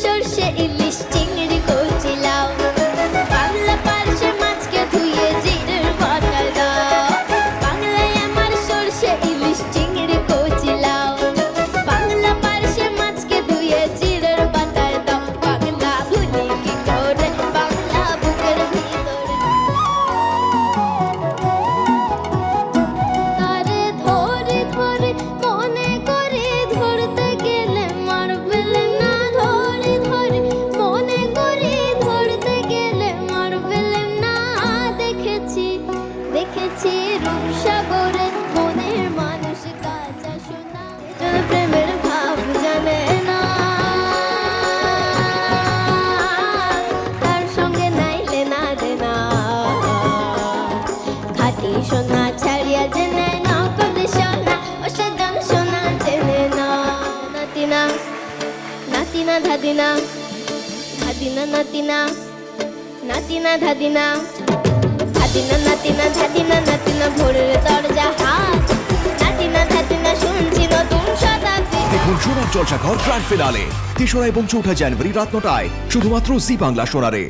সর্ষে ইলিশ চিংড়ি কচি লাউ বাংলা পার্শে মাছকে ধুয়ে জিরের বাটা দাও বাংলায় আমার সর্ষে ইলিশ চিংড়ি কচি লাউ বাংলা পার্শে মাছকে ধুয়ে জিরের বাটা দাও বাংলা ভুলি কি করে বাংলা বুকের ভিতরে তারে ধরে ধরে মনে করে ধরতে গেলে মারবেল না ধরে ধরে মনে করে ধরতে গেলে মারবেল না দেখেছি দেখেছি রূপসাগরে মনের মানুষ কাঁচা সোনা যেন প্রেমের ভাব জানে না তার সঙ্গে নাইলে না দেনা খাঁটি সোনা ছাড়িয়া জেনে নকল সোনা ও সেজন সোনা জেনে না নাতিনা নাতিনা ধাদিনা ধাদিনা নাতিনা নাতিনা ধাদিনা ধাদিনা নাতিনা ধাদিনা নাতিনা ভোরের দরজা হাত নাতিনা ধাদিনা শুনছি নতুন শতাব্দী দেখুন সোনার জলসাঘর গ্র্যান্ড ফিনালে ৩রা এবং ৪ঠা জানুয়ারি রাত ৯টায় শুধুমাত্র জি বাংলা সোনারে।